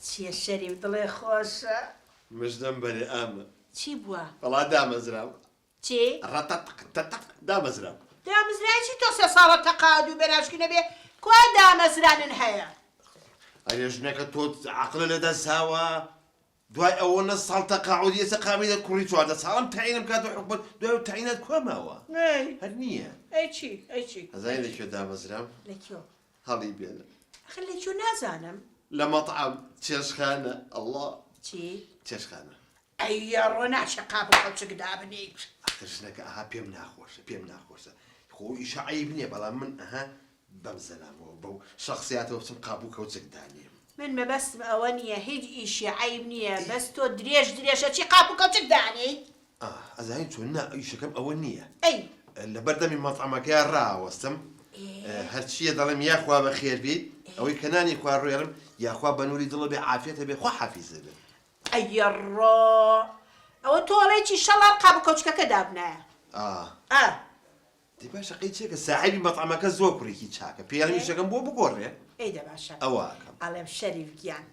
چیە شەریف دڵێ خۆشە؟ مژدەم بەرێ ئامە چی بووە؟ بەڵا دامەزراوە چی؟ ڕەتەق دامەزراوە دامەزرانی چی تۆ سێ ساڵە تەقاعد و بەناشکی نەبێ کوا دامەزرانن هەیە؟ ئەرێ ژنەکە تۆ عەقڵە لەدەستاوە دوای ئەوەنە ساڵ تەقاعودی ئێستا قابلە کوڕی 14 ساڵم تەعینم کات و حکومەت دوای تەعینات کۆماوە هەر نییە ئەی چی؟ ئەزانین لەکوێ دامەزرام؟ لەکوێ؟ هەڵی بێنە ئەخە لەکوێ نازانم لە مەطعەم چێشخانە ئەڵڵا چی؟ چێشخانە ئەیە ڕۆ ناچە قاب و خەڵچک دابنیت ئەخر ژنەکە ئەها پێم ناخۆشە خۆ ئیشە عیب نییە بەڵام من ئەها بەم زەلامەوە بەو شەخصیاتەوە بچم قابوو کەوچک دانیم من مەبەستم ئەوە نییە هیچ ئیشی عیب نییە بەس تۆ درێژە چی قاب و کەوچک دانیت؟ ئەزانین چۆن نا ئیشەکەم ئەوە نییە ئەی لە بەردەمی مەطعەمەکەیان ڕاوەستم هەرچیە دەڵێم یاخوا بە خێر بیت ئەوەی کەنانی خوارڕێرم یاخوا بە نووری دڵە بێ عافێتە بێ خوا حەفیزە بێ ئەیە ڕۆ ئەوە تۆڵێکی شەڵار قاب و کەوچکەکە دابنایە دی باشە قەی چێکە ساحیبی مەطعەمەکە زۆر کوڕێکی چاکە پێیاڵی شەکەم بۆ بگۆڕێ ئەیدە باشە ئەوەکەم ئەڵێم شەریف گیان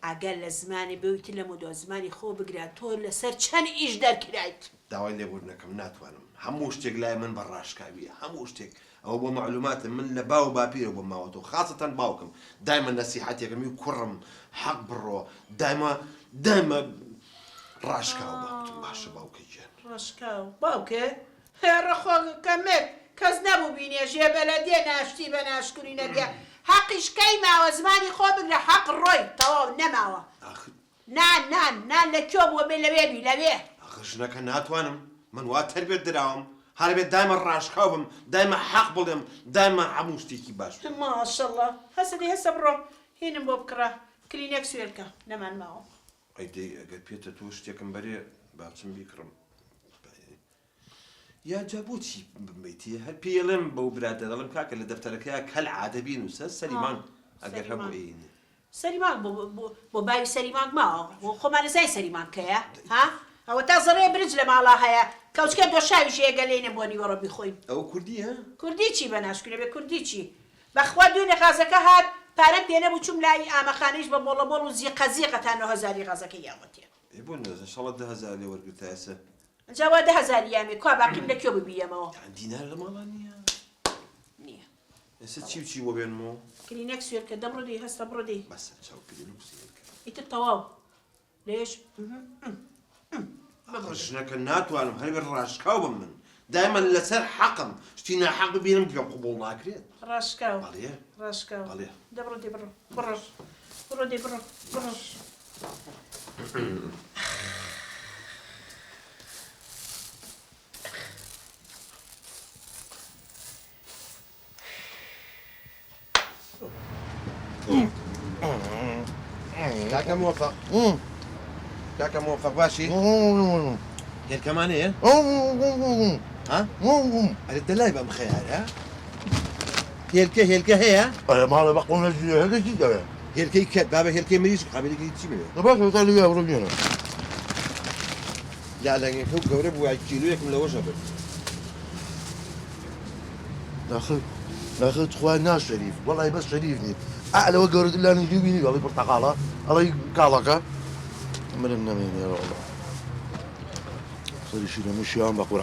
ئەگەر لە زمانی بەویت لە مدۆ زمانی خۆ بگرات تۆ لەسەر چەند ئیش دەرکرایت داوای لێبوورنەکەم ناتوانم هەموو شتێک لای من بەڕاشکاویە هەموو شتێک ئەوە بۆ معلوماتم من لە باو باپیرە بۆ ماوەتەوە خاستەن باوکم دایمە نەسیحەتێکم و کوڕم حەق بڕۆ دایمە ڕاشکاو باوتم باشە باوکە گیان ڕاشکاو باوکێ هێڕەخۆ کەمێت کەس نەبوو بینێ ژێ بەلەدێ ناشتی بە ناشکوری نەبیە حەقیشکەی ماوە زمانی خۆ بگرە حەق ڕۆی تەواو نەماوە نان لەکوێ بووە بێ لەوێبی لەوێ ژنەکە ناتوانم من وا تربێت دراوم هەربێت دایمە ڕاشکاو بم دایمە حەق بڵێم دایمە هەموو شتێکی باش ماشەڵڵا هەسە بڕۆ هینم بۆ بکڕە کلینێک سوێرکە نەمان ماوە ئەیدەی ئەگەر پێتە تۆ شتێکم بەرێ باچم بیکڕم یا جا بۆچی بمەیتیە هەر پێڵێم بەو برادە دەڵم کاکە لە دەفتەرەکەیە کەل عادە بینوسە سەلیمان ئەگەر هەبوو ئینێ سەریمان بۆ باوی سەریمان ماوە بۆ خۆمان نزای سەریمان کەیە ها ئەوە تا زەڕێ برج لە ماڵا هەیە کەوچکە دۆشاویش ێگەلێنە بۆ نیوەڕە بیخۆین ئەو کوردیە؟ کوردی چی بە ناشکرێ بێ کوردی چی بەخوا دوێنێ غازەکە هات پارەم پێ نەبوو چوم لای ئامەخانەیش بە بۆڵەبۆڵ و زیقە تا 9,000 غازەکە یاوەتێ بۆ نەزە شەڵە 10,000 لێ وەرگرتایسە جاوا 10,000 یامێ کوا باقیم لەکوێ ببیەمەوە دینار لە ماڵان نییە ئێستا چی بۆ بێنمەوە؟ کلینێک سوێرکە دەمڕۆدی هەستە بڕۆدی بەسە چاو کلینێک سوێرکە ئیتر تەواو لێش ژنەکە ناتوانم هەربێ ڕاشکاو بم من دایما لەسەر حەقم شتی ناحەق ببینم پێم قبوڵ ناکرێت ڕاشکاو بەڵێ ڕاشکاو بەڵێ دەبڕۆدی بڕۆدی بڕۆ کاکە موفق کاکە موفق باشی هێرکەمانەیە ها ئەرێ دەلای بەم خەیارە هێلکە هەیە ماڵە بە قۆنەژی دەوێت هێلکەی کەت بابە هێلکەی مریش قابلێکی چی بێت باش تا لێ ڕۆژێنە یا لەنگەکە و گەورە بووە کیلویەکم لەوەشە بێت ناخذ خوا ناس شريف والله بس شريف ني اعلى وقرد اللي انا نجيبيني والله برتقاله الله يقالك من النمين يا والله صار شيء مش يوم بقول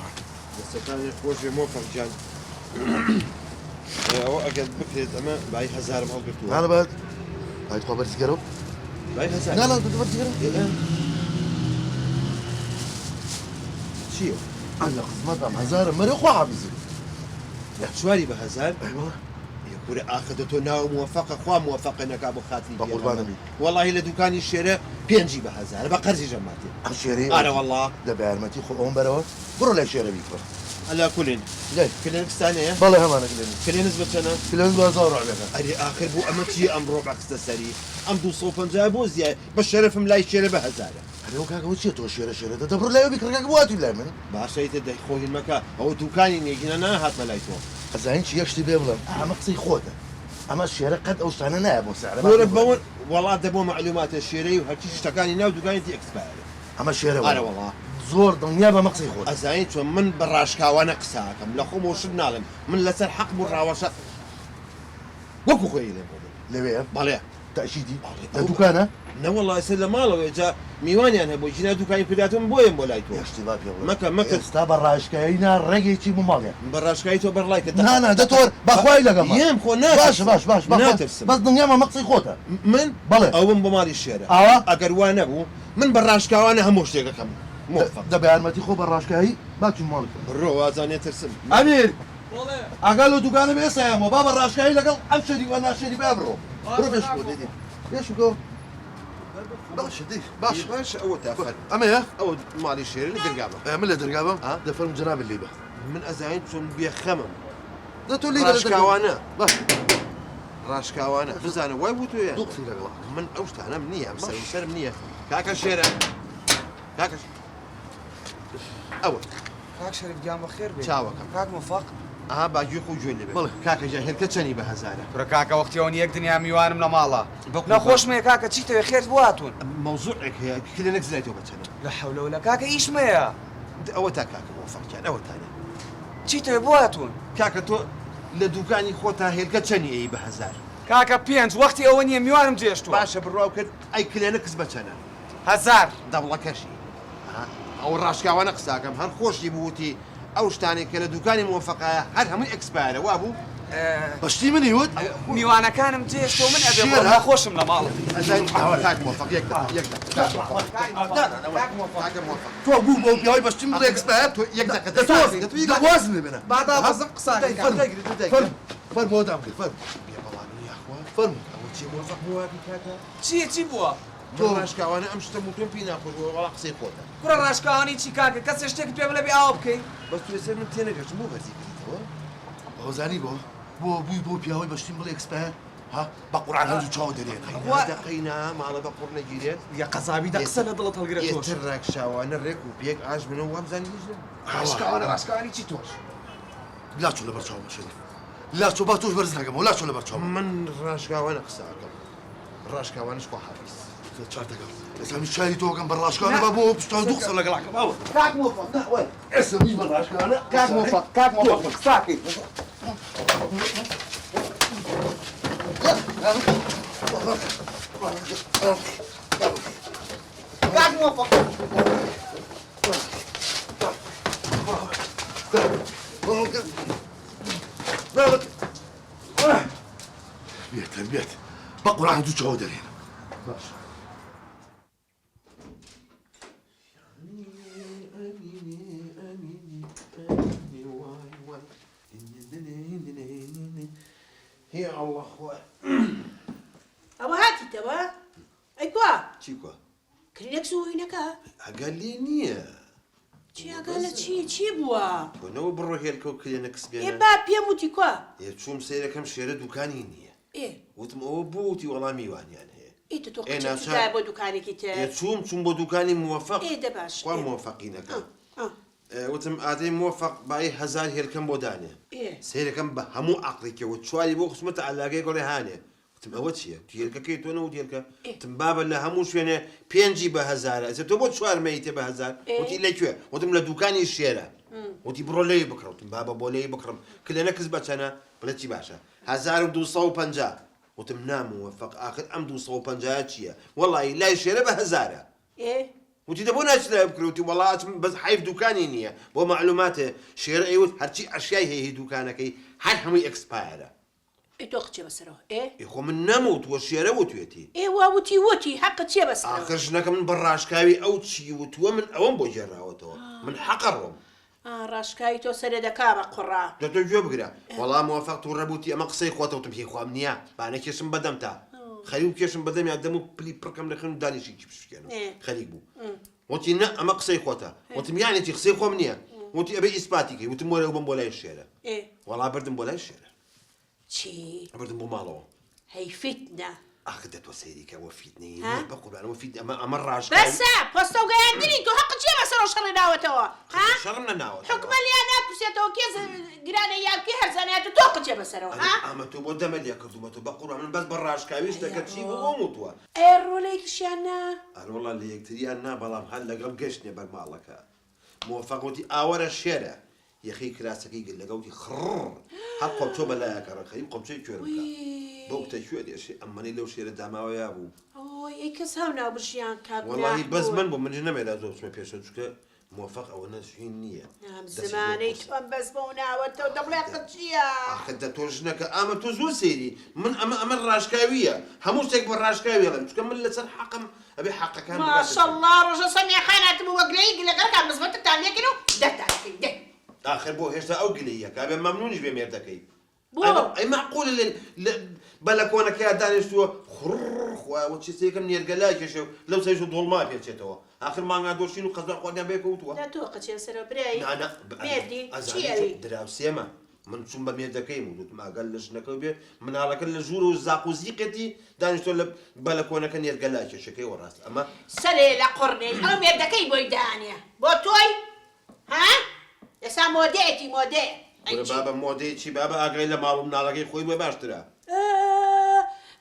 دەستەکانی خۆشێ مۆفق جان ئەوە ئەگەر بکرێت ئەمە بای 1000 هەڵگرتووە انا بعد هاي خبر سيجاره بای 1000 لا لا تخبر سيجاره چییە؟ انا خدمتهم 1000 مري خو حافظ شواری بە 1000 ايوه کوری ئاخدە تۆ ناو موفقە خوا موفقە نەکا بۆ خاتری بەقوربانە بی وەڵاهی لە دوکانی شێرە 5 بە 1000 بە قەرزی ژەماتێ الشيري ئارە وەڵڵا دابا ارمتي خو اون برو برو لا شيري بيكره ئەلا کولین ليه کلێنکستانەیە والله هم انا كلين کلێنز بچەنە كلين بازار عليك ئەرێ ئاخر بوو ئەمە چی ئەمڕۆ بەخستە سەری ئەم 250 بۆ زیای بە شەرفم لای شێرە بە 1000 هلو كاكا وشي تو شيري ده دبر لا يبيك رقاق بواتي لا من باشەیتە دەیخۆهین مەکە ئەوە دوکانی نێگینە ناهاتمە لای تۆ زين شي يشتي بيبلم اما قصي خوته اما الشيري قد اوصانا نائب وسعر گۆرە بەوە وڵات دەبۆ معلوماتە شێرەی و هەرچی شتەکانی ناو دوکانێتی ئەکسپایرە اما الشيري ئارە وەڵا زور دنيا بمقصي خوته ئەزانین چۆن من بە ڕاشکاوانە قساکەم لە خۆم شت ناڵم من لەسەر حەق بوو ڕاوەشە وەکو خۆی لێ ليه بەڵێ تأشيدي دوكانه لا والله يسلم ماڵەوە جا میوانیان هەبوو ژنا دوکانی پداتم بۆیم بۆ لای تۆ اشتباه مەکە ئێستا بەڕاشکایینا ڕێگێکی مماڵێ بەڕاشکایی تۆ بەرڵایکە نانا دەتۆر بەخوای لەگەڵ یەم خۆ باش ناترسم بەس دڵنیامە مەقسەی خۆتە من بەڵێ ئەوم بۆ ماڵی شێرە ئاوا ئەگەر وا نەبوو من بەڕاشکاوانە هەموو شتێکەکەم دەبێ یارمەتی خۆ بەڕاشکایی باچی ماڵکە ڕۆ وازانێ ترسم ئەمیر ئەگەر لە دوکانە بێسایەمەوە با بەڕاشکایی لەگەڵ ئەم شەری وە ناشێری با بڕۆ بڕۆ پێش بۆ دێدی پێش بگۆ باش دي باش ئەوە تافەر ئەمەیە ئەوە ماڵی شێرە لە دەرگابە من لە دەرگابم دەفەرم جناب الليبە من ئەزانین چۆن بێخەمم دەتۆ لی ڕاشکاوانە باش ڕاشکاوانە بزانە وای بوو توێ دوو قسەی لەگەڵ من ئەو شتانەم نییە سەرم نییە کاکە شێرە کاکە ئەوە کاک شەریف گیان بەخێر بێ چاوەکەم کاک مفەق ئاها باگوێ خۆ گوێ لێ بڵێ. کاکە جا هێرکە چەنی بە هەزارە پرە کاکە وەختیەوە یەک دنیا میوانم لە ماڵە نەخۆشمەیە کاکە چیتەوێ خێرت بۆ هاتوون مەوزوعێک هەیە کلێنێک زرایەوە بچەنە لە حەولە ولا کاکە ئیشمەیە ئەوە تا کاکە مۆفەقیان ئەوە تانە چیتەوێ بۆ هاتوون کاکە تۆ لە دوکانی خۆتا هێرکە چەنی ئەی بە هەزار کاکە پێنج وەختی ئەوە نییە میوانم جێشتووە باشە بڕاو کرد ئەی کلێنە کەس بچەنە هەزار دەوڵەکەشی ئەو ڕاشکاوانە قساکەم هەر خۆشی بووتی ئەو شتانێک کە لە دوکانی مۆفەقایە هەر هەمووی ئەکسپایرە وا بوو بەشتی منی وت میوانەکانم جێشتەوە من ئەبێ شێرە. نەخۆشم لە ماڵ کاک مۆفەق یەک تۆ بوو بۆ پیاوی بەشتی من ئەکسپەر تۆ یەک دەقە دەوازن لێبێنە بادا بەزم قسانێ فەرمو ئەدام کرد فەرمو چی بووە تۆ ڕاشکاوانە ئەم شتە موتۆم پێی ناخۆش وەڵا قسەی خۆتە کوڕە ڕاشکاوانی چی کاکە کەس شتێک پێ بڵێ بێ ئاوا بکەین بەس توێ سەر من تێنەگەشت بۆ بەزی کردیتەوە ئەوزانی بۆ بووی بۆ پیاوی بەشتیم بڵێ ئەکسپەر ها بە قورعان هەندوو چاو دەرێن دەقینا ماڵە بە قوڕ نەگیرێت یا قەزابی دا قسە لە دڵت هەڵگرێت تۆش ئێتر ڕاکشاوانە ڕێک و پێک ئاش منە وابزانی هیچ ڕاشکاوانی چی تۆش لا چۆ لە بەرچاو بەشەریف لا چۆ با تۆش بەرز نەکەمەوە لا چۆ لە بەرچاو من ڕاشکاوانە قساکەم ڕاشکاوانش خۆ حافیز چار دەکەم ئێستا چاری تۆکەم بە ڕاشکانە با بۆ پشتان دوو قسە لەگەڵاکەم ئەوە کاک مۆفەق نەوەی ئێستا میش بە ڕاشکانە کاک مۆفەق قساکەی کاک مۆفەق بێت بە قورعان دوو چاو دەرێن باش هي الله خوا ئەوە هاتیتەوە ئەی کوا چیکە کلینەک سوهینەکە ئەگەر لێ نییە چیاگە لە چی بووە بۆنەوە بڕۆ هێلکە و کلێنە ئێ کسبێنە با پێم وتی کوا چوم سیرەکەم شێرە دوکانی نییە ئێ وتم ئەوە بووتی وەڵامی وانیان هەیە ئیتە تۆ ئێ ناچار. قچای بۆ دوکانێکی تر چوم بۆ دوکانی موفق ئێ دەباش خوا موفقینەکە ئا وتم ئادەی موفق باایی هەزار هێلکەم بۆ دانێ ئێ سیرەکەم بە هەموو عقلێکەوە چواری بۆ خسمەتە ئالاگەی گۆڕێ هانێ وتم ئەوە چییە تێرکەکەی تۆ نەوت هێلکە وتم بابە لە هەموو شوێنێ پێنجی بە هەزارە ئەسێ تۆ بۆ چوارمەی تێ بە هەزار وتی لەکوێ وتم لە دوکانی شێرە وتی بڕۆ لێی بکڕ وتم بابە بۆ لێی بکڕم کلێنە کەس بەچەنە بڵێ چی باشە 1250 وتم ناموەفق ئاخر ئەم 250 چییە وەڵی لای شێرە بە هەزارە ئێ وتی دەبۆ ناچرا بکروتی وڵاتم بەس حیف دوکانی نییە بۆ معلوماتێ شێرە ئەیوت هەرچی ئەشیای هەیە دوکانەکەی هەر هەمووی ئەکسپایرە ئێ تۆ قچێ بەسەرەوە ئێ خۆ من نەموت وە شێرە وتوێتی ئێ وا وتی حەقت چێ بەسەرەوە ئاخر ژنەکە من بە ڕاشکاوی ئەو چی وتووە من ئەوەم بۆ ژێراوەتەوە من حەقە ڕۆم ڕاشکایی تۆ سەرێ دەکا بە قوڕا دەتۆ گوێ بگرە وەڵام موفق تو ڕەبووتی ئەمە قسەی خۆتەوتم هی خوام نییە بانە کێشم بەدەم تا خەری و کێشم بەدەم یا دەم و پلی پڕکەم لە خوێن و دانیشێکی پشکێنم خەریک بوو وتی نە ئەمە قسەی خۆتە وتم یانێتی قسەی خۆم نییە وتی ئەبێ ئیسپاتیکەی وتم وەرە بم بۆ لای شێرە وەڵا بردم بۆ لای شێرە چی بردم بۆ ماڵەوە هەی فیتنە ئاخ دەتوە سەیریکەوە فیتنەی بە قوربانەوە فیت ئەمە ڕاش بەسە پۆستە و گەیاندنی تۆ حەقت چێ بەسەرەوە شەڕی ناوەتەوە شەڕم نەناوە حکومە لیان ناپرسێتەوە کێز گرانە یاکی هەرزانات و تۆ قچێ بەسەرەوە ئەمە تۆ بۆ دەمە لێ کردومەتەوە بە قوربان من بەس بە ڕاشکاویش دەکەت چی بۆ وتووە ئێ ڕۆلەیەکیشیانە ئەروەڵا لە یەکتریان نا بەڵام هەر لەگەڵ گەشتێ بەرماڵەکە موفقوتی ئاوەرە شێرە یەخی کراسەکەی گل لەگەوتی خڕ هەر قۆچۆ بەلایەکە ڕەخەی قۆچەی کوێر بکە بەوتە کوێ دێشێ ئەمەنی لەو شێرە داماوەیا بوو ئەوە ئەی کەس هاو ناوبژیان کات وەڵاهی بەس من بۆ منج نەمێدا زۆر بچمە پێشە چکە موفق ئەوە نەشین نییە زمانەی تۆم بەس بۆ ناوەتەوە دەبڵێ قەت چییە؟ ئاخەدە تۆ ژنەکە ئامە تۆ زۆر سێری من ئەمە ڕاشکاویە هەموو شتێک بە ڕاشکاویڵم چکە من لەسەر حەقم ئەبێ حەقەکان ماشەڵڵا ڕۆژە سەمیەخانات بوو وەگرەی گلەکەکان مزمەتتان لێکن و دەتانکەی دێ آخر بۆ هێشتا ئەو گلەیە کابێ مەمنونیش بێ مێردەکەی بۆ ئەی معقولە بەلەکۆنەکەی دانیشتووە خوڕخوا چ سێکم نێرگەلای کێشە و لەو سەیش و دڵما پێچێتەوە آخر مانگا دۆشین و قەزا خواردیان بێکەوتووە دا تۆ قەچێن سەرە برای مێردی چی ئەزانی دراوسێمە من چوون بە مێردەکەی و وتم ئەگەر لە ژنەکە بێ مناڵەکە لە ژوور و زاق و زیقێتی دانیشتۆ لە بەلەکۆنەکە نێرگەلای کێشەکەی وەڕاست ئەمە سەرێ لە قڕنێ ئەو مێردەکەی بۆی دانێ بۆ تۆی ها ئێستا مۆدەیەتی مۆدێ بابە مۆدەی چی بابە ئاگرەی لە ماڵ و مناڵەکەی خۆی بۆ باشترە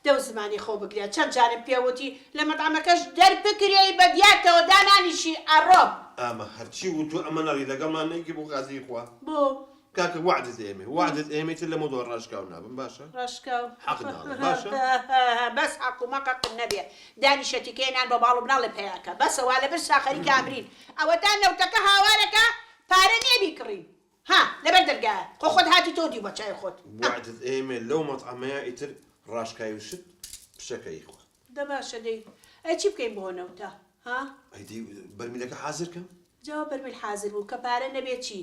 دەو زمانی خۆ بگرێ چەند جارم پێوتی لە مەطعمەکەش دەربکرێ بەدیاتەوە دانانیشی ئەڕۆب ئەمە هەرچی و تو ئەمە نەڕی لەگەڵمان نەیکی بۆ غازی خوا بۆ کاکە وعدت ئێمێ وعدت ئێمەیتر لە مۆدۆ ڕاشکاو نابم باشە ڕاشکاو حەق ناڵێ باشە بەس حەق و مەقەق نەبێ دانیشەتیکەیان بە باڵ و مناڵی پێیاکە بەسەوا لەبەر ساخەری کامرین ئەوەتان نەوتەکە هاوارەکە پارە نێبی کڕین ها لەبەر دەرگایە خۆ خۆت هاتی تۆ دی بە چای خۆت وعدت ئێمێ لەو مەطعمەیە ئیتر ڕاشکاوی و شت پشەکەی خوا دە باشە دەی ئەی چی بکەین بۆ نەوتە ها ئەیدی بەرمیلەکە حازر کەم جاوە بەرمیل حازر بوو کە پارە نەبێت چی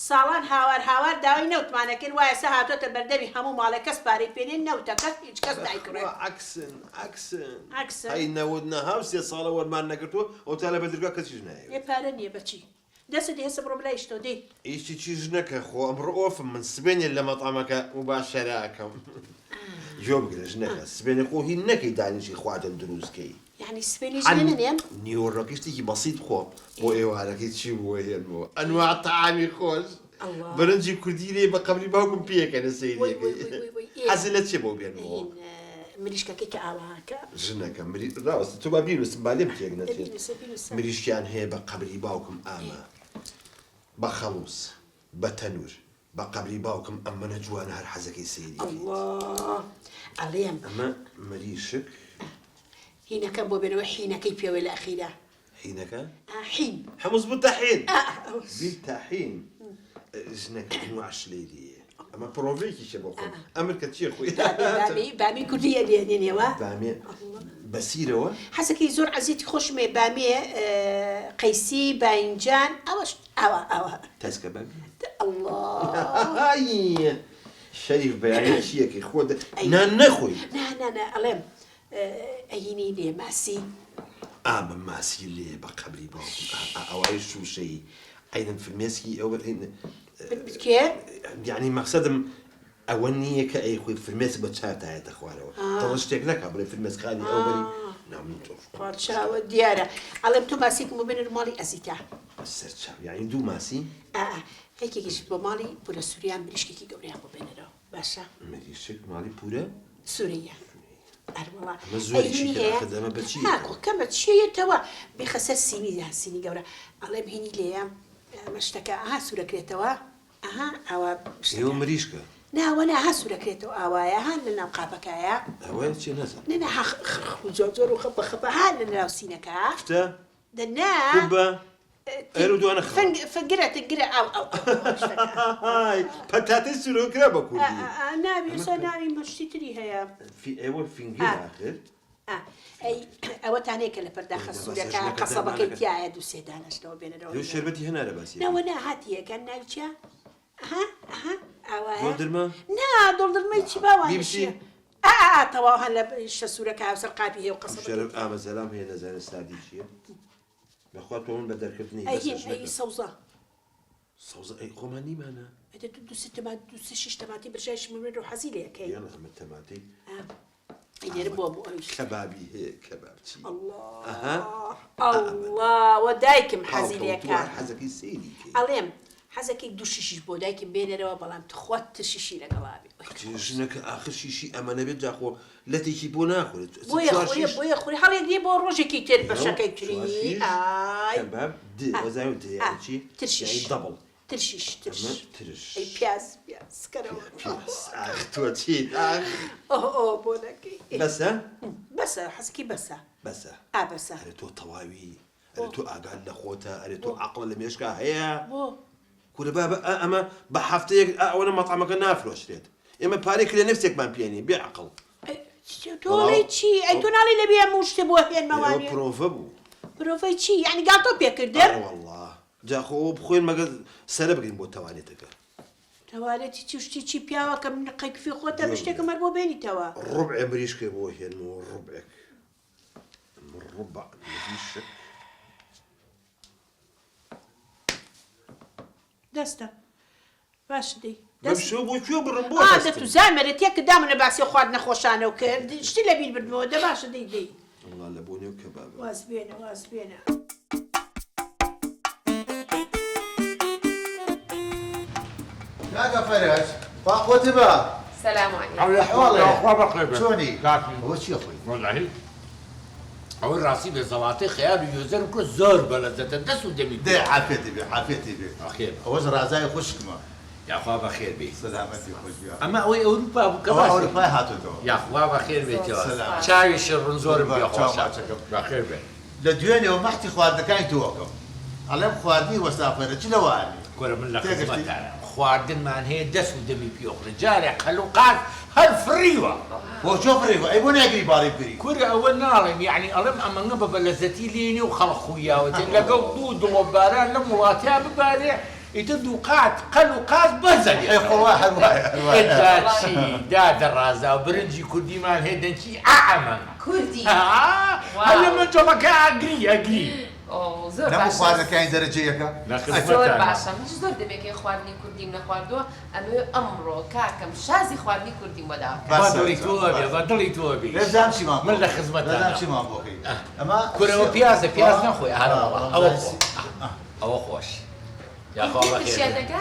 ساڵان هاوار داوای نەوتمانەکرد وایە سە هاتۆتە بەردەمی هەموو ماڵە کەس پارەی پێنێن نەوتە کەس هیچ کەس دایکڕێ عکسن هەی نەوت نەهاو سێ ساڵە وەرمان نەکردووە ئەو تا لە بەدرگا کەسیش نایە ێ پارە نییە بەچی دەست هێسە بڕۆ بلایشتۆ دەی ئیشی چیش نەکە خۆ ئەمڕۆ ئۆفم من سبێنێ لە مەطعمەکە مباشەراکەم جۆ بگرش نەکە سبێنێ خۆ هی نەکەی دانیشی خواتن دروستکەی یعنی سبێنی ژنێنێم نیوەڕۆکیشتێکی بەسیط خۆ بۆ ئێوارەکەی چی بووە هێنەوە ئەنواع تەعامی خۆش بەرەنجی کوردی لێ بە قەبری باوکم پێکەنە سەیرەکەی حەزی لە چێ بۆ بێنەوە مریشکەکەی کە ئاواکە ژنەکە ڕاست تۆ با بیروسم با لێم تێک نەچێت مریشکیان هەیە بە قەبری باوکم ئامە بە خەڵوس بە تەنور بە قەبری باوکم ئەمەنە جوانە هەر حەزەکەی سەیری ئەڵێم ئەمە مریشک هینەکەم بۆ بێنەوە حینەکەی پێوەی لە ئەخیرا حینەکە حین حەموز بتەحین بتەحین ژنەکە نوعش لێریە ئەمە پرۆڤێکیشە بۆ خۆم ئەمر کە چیە خۆی بامی کوردیە لێنێنێەوە بامێ بەسیرەوە حەزەکەی زۆر عەزیزی خۆشمێ بامێ قەیسی باینجان ئەوە تەسکە بەبێ الله شەریف بەیانە چیەکەی خۆ نان نەخۆی نا ئەڵێم ئەینی لێ ماسی ئامە ماسی لێ بە قەبری باوکم ئەوەی شوشەی ئەیدن فرمێسکی ئەوە کێ یعنی مەقسەدم ئەوە نییە کە ئەی خۆی فرمێس بە چاتایەتە خوارەوە تەڵە شتێک نەکە بڵێ فرمێسخانی ئەو بەری چاوە دیارە ئەڵێم تو ماسیکم بۆ بێنە ماڵی ئەزیتا سەر چاو یعنی دوو ماسی هەیەکێکیش بۆ ماڵی پورە سووریان مریشکێکی گەوریان بۆ بێنەرەوە باشە مریشک ماڵی پورە سووریا ئەروەڵا کەمە چیەتەوە بێخەسەر سینی گەورە ئەڵێم هینی لێە مەشتەکە ئاها سوورەکرێتەوە ئەها ئەوە ئێوە مریشکە ناوە ناها سوورەکرێتەوە ئاوایە هان لە ناو قاپەکایە ئەوە چێ نەزان نەنا زۆر و خەپە هان لە ناو سینەکە شتە دەنا ئەرو دوانە فەنگرە ئەو پەتاتەی سورۆکرا بە کوردی ناویسە ناوی مەشتی تری هەیە ئێوە فینگیر آخر ئەوەتانەیە کە لە پەرداخە سوورەکە قەسەبەکەی تایە دوو سێ دانەشتەوە بێنەرەوە شەربەتی هەنارە باسی نەوە ناهاتیەکە ناوچە دڵدرمە نا دڵدرمەی چی باوانیشیە تەواو هەن لە شە سوورەکە هاوسەر قاپی هەیە و قەسەبەکەی شەرب ئامەزەلام هەیە نەزانە سادی چییە بەخوا تۆ من بە دەرکردنی سەوزە سەوزە ئەی خۆمان نیمانە دو شش تەماتی برژایش ممرێت و حەزی لەکەی یان ئەمە تەماتی ئەینێرە بۆ ئەویش کەبابی هەیە کەباب چی ئەڵڵا دایکم حەزی لێکە حەزەکەی سەیری ئەڵێم حەزەکەی دوو شیشیش بۆ دایکم بێنەرەوە بەڵام تخوات تر شیشی لەگەڵابی ژنەکە ئاخر شیشی ئەمە نەبێت جاخۆ لەتێکی بۆ ناخورێت بۆیە خوری هەڵێک دی بۆ ڕۆژێکی تر بەشەکەی تری کەباب وەزای و چی ترشیش دەبڵ ترشیش ترش ترش ئەی پیاز کەرەوە ئاخ تۆ چیت ئاخ ئۆ بۆ نەکەی بەسە بەسە حەزکی بەسە بەسە بەسە ئەرێ تۆ تەواوی ئەرێ تۆ ئاگان لە خۆتە ئەرێ تۆ عەقڵ لە مێشکا هەیە کورە بابە ئەمە بە هەفتەیەک ئەوەنە مەطعمەکە نافرۆشرێت ئێمە پارەی کرێ نفسێکمان پێێنی بێ عەقڵ تۆڵی چی ئەی تۆ ناڵی لەبێ هەموو شتێ بۆ هێنمەوانێ پرۆڤە بوو پرۆڤەی چی یعنی گاتۆ پێکردێ والله جاخۆ بخۆین مەگە سەرە بگرین بۆ تەوانێتەکە تەوارەتی چی شتی چی پیاوە کە من قەیکفی خۆتە بشتێکە مەر بۆ بێنیتەوە ڕوبعێ مریشکێ بۆ هێنمەوە ڕوبعێک ڕوبع مریشک دەستە باش دەی بەشە بۆ کوێ بڕم بۆ دەتو زامەرە تێکە دامونە باسی خوارد نەخۆشانە و کرد شتی لە بیر بردمەوە دە باشە دەی والله لە بۆ نێو کەبابە واز بێنە ناقە فەرەج خۆتی بە سلام عليكم چۆنی ئەوە چیە خۆی والله ئەوە ڕاستی بێزەڵاتی خەیال و یۆزەر بکە زۆر بەلەزەتە دەست و دەمی دێ حافێتی بێ حافێتی بێ ئەخێر ئەوەش ڕازای خوشکمە یاخوا بەخێر بێ سەلامەتی خۆش بیا ئەمە ئەوەی ئەوروپا بوو کە ئەوە ئەوروپای هاتووەوە یاخوا بەخێر بێتەوە سلام. چاوی شڕن زۆرم چاو پێخۆشە ماچەکەم. بەخێر بێ لە دوێنێەوە مەحتی خواردەکانی تۆکەم ئەڵێم خواردنی وەسافەرە چ لەوانی گۆرە من لە تێگەشتی. خزمەتانە خواردنمان هەیە دەست و دەمی پێخورە جارێک قەلوقات هەر فریوە بۆ چۆ فڕێگە ئەی بۆ ناگری باڵی بری کورە ئەوە ناڵێم یعنی ئەڵێم ئەمەنگە بە بەلەزەتی لێنی و خەڵق خویاوەتێن لەگەڵ دوو دڵۆ باران لە وڵاتیا ببارێ ئیتر دووقات قەلوقات بەزەنێ ئەی خۆڵوا هەروایە چی دادەڕازا و برنجی کوردیمان هەیە دەنچی ئەمە كردي هەلە من جۆڵەکە ئەگری أو زۆر نەبوو باشە خواردەکانی دەرەجەیەکە زۆر باشە منش زۆر دەمێکی خواردنی کوردیم نەخواردووە ئەمێ ئەمڕۆ کاکەم شازی خواردنی کوردیم وەداکە بەدڵی تۆبێ بەدڵی تۆبی لەزام چیمان من لە خزمەتانە. لەزام چیمان بۆکەی ئەمە کورەوە پیازە پیاز نەخۆی ئەوە خۆش یاخوا بەخێر ترشیاتەکە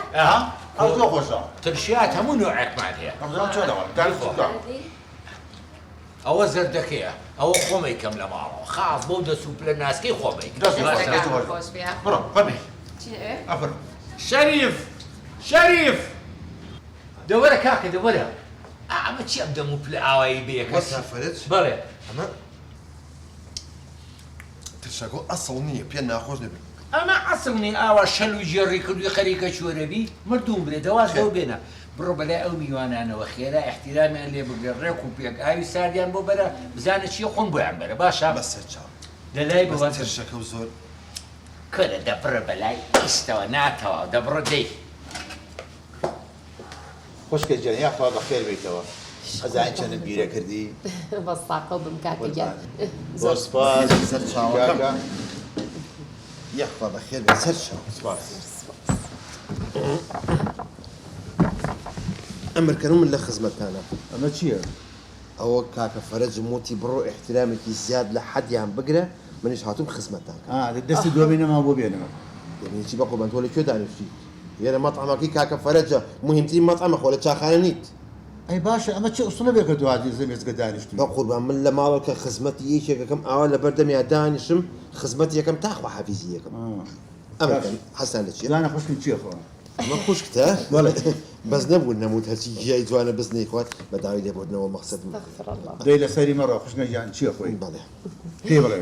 ئەو زۆر خۆشە ترشیات هەموو نوعێکمان هەیە ئەمزان چۆنەوە داری خۆکە ئەوە زەردەکەیە ئەوە خۆمەیکەم لە ماڵەوە خاڵ بۆ دەسوپ لە ناسکەی خۆمەیک خۆش بێ بڕۆ فەرمی چی ئەفر شەریف دەوەرە کاکە دەوەرە ئەمە چی ئەم دەم و پلە ئاوایی بەیەکە وەسافەرەت بەڵێ ئەمە ترشاکۆ ئەسڵ نییە پێ ناخۆش نەبێت ئەمە ئەسڵنی ئاوا شەل و ژێڕی کردوی خەریکە چۆرەبی مردوم برێ دەواز دەو بێنە بڕۆ بەلای ئەو میوانانەوە خێرا احتیرامیان لێ بگرێ ڕێک و پێک ئاوی ساردیان بۆ بەرە بزانە چیە خۆم بۆیان بەرە باشە بەسەر چاو لەلای بەس بەوە ترشەکە و زۆر کەرە دەبڕە بەلای ئیستەوە ناتەوە دەبڕە دەی خوشکە جان یاخوا بەخێر بیتەوە خەزای چەند بیرە کردی بەستاقە بم کاکە گیان زۆر سپاس سەر چاوەکەم یاخوا بەخێر بێ سەر چاو سپاس ئەمرکەن من لە خزمەتانە ئەمە چییە؟ ئەوە کاکە فەرەجم وتی بڕۆ احترامێکی زیاد لە حەدیان بگرە منیش هاتووم خزمەتان دەستی دووەمینەما بۆ بێنەوە دەمێکی بە قوبان تۆ لە کوێ دانیشتی هێرە مەطعمەکەی کاکە فەرەجە مهمترین مەطعمە خۆ لە چاخانە نیت ئەی باشە ئەمە چه ئوسڵە بێ کە دوادی زەمێزگە دانیشتی بە قوربان من لە ماڵە کە خزمەتی یەکێکەکەم ئاوا لە بەردەمیا دانیشم خزمەت یەکەم تاخوا حەفیزی یەکەم ئەمەکەن حەسان لە چیە؟ زانە خوشکم چییە خۆ؟ ئەمە خوشکتە بەس نەبوو نەموت هەرچی گیای جوانە بزنەی خوات بە داوای لێبوردنەوە مەقسەدم دەی لەسەری مەڕۆ خوشنە گیان چییە خۆی؟ بەڵێ پێ بڵێ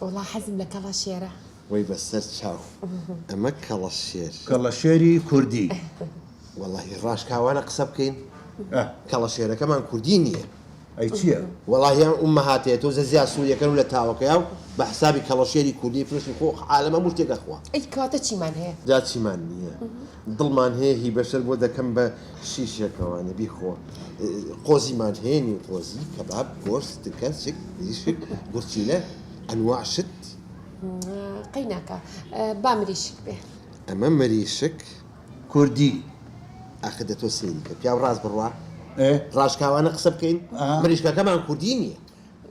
والله حەزم لە کەڵا شێرە وەی بەسەر چاو ئەمە کەڵە شێر کەڵە شێری کوردی وەڵاهی ڕاشکاوانە قسە بکەین کەڵە شێرەکەمان کوردی نییە ئەی چییە؟ وەڵاهیان ئومەهاتەیە تۆ زیاد سووریەکەن و لە تاوەکەیا و بە حسابی کەڵەشێری کوردی فرشی خۆ عالەمە مشتێکە خوا ئەی کاتە چیمان هەیە جا چیمان نییە دڵمان هەیە هی بەشەر بۆ دەکەم بە شیشێکەوانە بیخۆ قۆزیمان هەیەنی قۆزی کەباب گۆشت تکە چک ریشک گورچیلە ئەنواع شت قەی ناکە با مریشک بێ ئەمە مەریشک کوردی ئاخە دە تۆ سێری کە پیا و ڕاست بڕوا ئێ ڕاشکاوانە قسە بکەین مریشکەکەمان کوردی نییە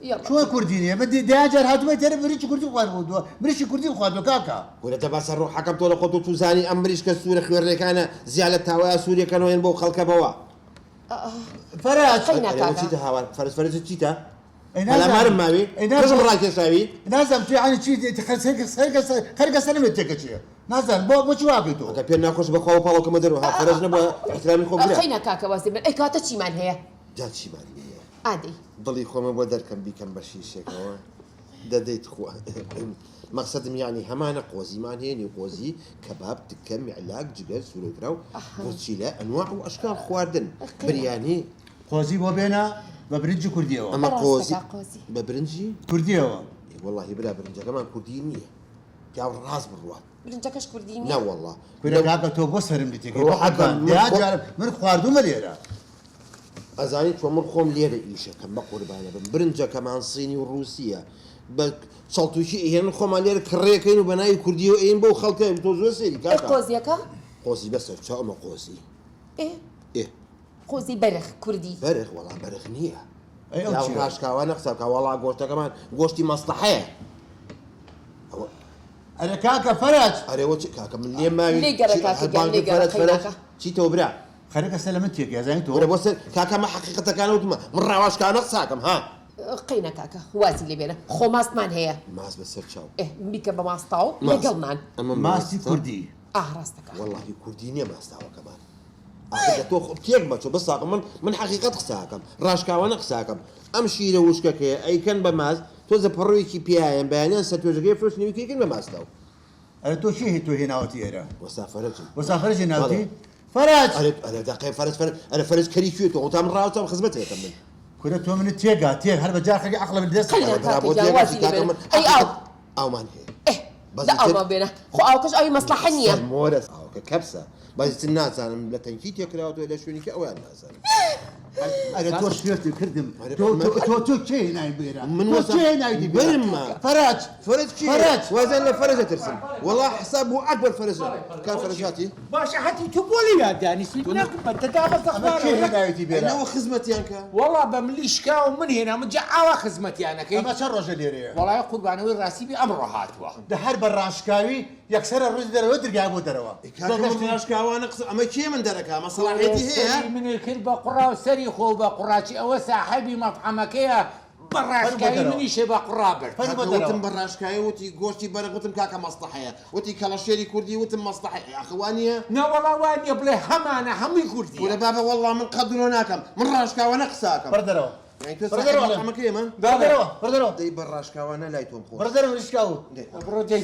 چۆن کوردی نییە بە دیاجار هاتووە تێرە مریشی کوردی خواردبووە مریشی کوردی خواردوە کاکە گورە باسە ڕۆحەکەم تۆ لە خۆت و توزانی ئەم مریشکە سوورە خوێڕێکانە زیاد لە تاوایە سووریەکەنەوەیان بۆ خەڵکە بەوە فەرەج قەی ناکە چیتە هاوار فەرز فەرز چیتە هەلا مارم ماوی کەسم ڕاکێشاوی نازم توی عنی چی خەرگە سەرمت تێکە چیە نازان بۆچی واکەی تۆ کە پێ ناخۆش بەخوا و پاڵەکەمە دەرەوە فەرەج نەبووە احترامی خۆ بگرە خەینە کاکە وازی بن ئەی کاتە چیمان هەیە جا چیمانی هەیە ئادەی دڵی خۆمە بۆ دەرکەم بیکەم بە شیشێکەوە دەدەیت خۆ مەقسەدم یعنی هەمانە قۆزیمان هێنی قۆزی کەباب تکە میعلاک جگەر سوورەکرا و بۆچیلە ئەنواع و ئەشکال خواردن بریانی قۆزی بۆ بێنە بە برنجی کوردیەوە ئەمە قۆزی قۆزی بە برنجی کوردیەوە واللهی برا برنجەکەمان کوردی نییە پیاو ڕاست بڕوە برنجەکەش کوردی نه نییە والله کوێرە کاکە تۆ بۆ سەرم دیتێکی ڕۆحەکەم من خواردومە لێرە ئەزانی تۆ من خۆم لێرە ئیشەکەم بە قوربانە بم برنجەکەمان سینی و رووسیە بە چڵتوشی هێن خۆمان لێرە کڕێەکەین و بەناوی کوردی و ئێن بۆ خەڵکەین تۆ زۆر سێری ئەی کاکە قۆزیەکە قۆزی بەسەر چاومە قۆزی ئێ قۆزی بەرخ کوردی بەرخ وەڵام بەرخ نییە ئەی ئەو یا چییە؟ ڕاشکاوانە قسەکە وەڵا گۆشتەکەمان گۆشتی مەستەحەیە ئەرە کاکە فەرەج ئەرێوە چ کاکە من لێ ماوی لێ گەڕە کاکە گیان، لێ گەڕە خەیناکە. چیتەوە برا خەرەکە سەر لە من تێک یازانی تۆ وەرە بۆ سەر کاکەمە حەقیقەتەکانە وتمە من ڕاواشکانە قساکەم ها قەینە کاکە وازی لێ بێنە خۆ ماستمان هەیە ماس بەسەر چاو بیکە بە ماستاو لەگەڵمان ئەمە ماسی کوردی ڕاستەکە واللهی کوردی نییە ماستاوەکەمان تۆ تێک بەچۆ بساکەم من حەقیقەت قساکەم ڕاشکاوانە قساکەم ئەم شیرە وشکەکەیە ئەیکەن بە ماز تۆ زەپەڕۆیەکی پیاەن بەیانیان سەر توێژەکەی فرۆشتنیویکەکەن بە ماستاو ئەرە تۆ چی هی تۆ هێناوەتی ئێرە وەسافەرەجم وەسافەرەج هێناوەتی فەرەج ئەرە دقی ئەرە فەرز کەری کوێتەوە وتام ڕاوتام خزمەتێکم من کورە تۆ منت تێگا تێک هەر بە جارخەکە عەقڵە من دەست قەینە کاکە گیان وازی لێ بێنە ئەی ئاو ئاومان هەیە دا ئاومان بێنە خۆ ئاوکەش ئەوی مەسلحە نییە مۆرە ئاوکە کەپسە بەزیتر نازانم لە تەنکی تێکراوەوە لە شوێنی ئەویان نازانم ئەرە تۆ شوێتی کردم تۆ چێ هێنای بێرە من تۆ چێ هێنای برمە فەرەج فرج كي فرج. وزن لفرج ترسم والله حسابه اكبر فرج كان فرجاتي باشە حتی تو بۆلی یادانی ئەمە چێ هێناوێتی بێرە انا وخزمتي انك وەڵا بە ملیشکا و من هێنا من جا ئاوا خزمەتیانەکەی ئەمە چەند ڕۆژە لێرەیە وەڵای قوربانەوەی ڕاستیبی ئەمڕۆ هاتووە دە هەر بە ڕاشکاوی یەکسەرە ڕووی دەرەوە دەرگای بۆ دەرەوە كاش كوانا اما كي من دركها ما صلاحيتي هي منی کرد بە قوڕا و سەری خۆ بە قوڕاچی ئەوە ساحەبی مەطعەمەکەیە بەڕاشکایی منیشێ بە قوڕا برد وتم براشكاي وتي غوشتي برق وتم كاكا مصلحيه وتي كلاشيري كردي وتم مصلحيه يا اخوانيه نەوەڵا وانە بڵێ هەمانە هەمووی کوردی ولا بابا والله من قدروناكم من راشكا ونقساكم بەردەرەوە يعني تو صاحب مكيما بەردەرەوە دي براشكا وانا لا يتوم خو بەردەرەوە ریشکاو بڕۆ دەی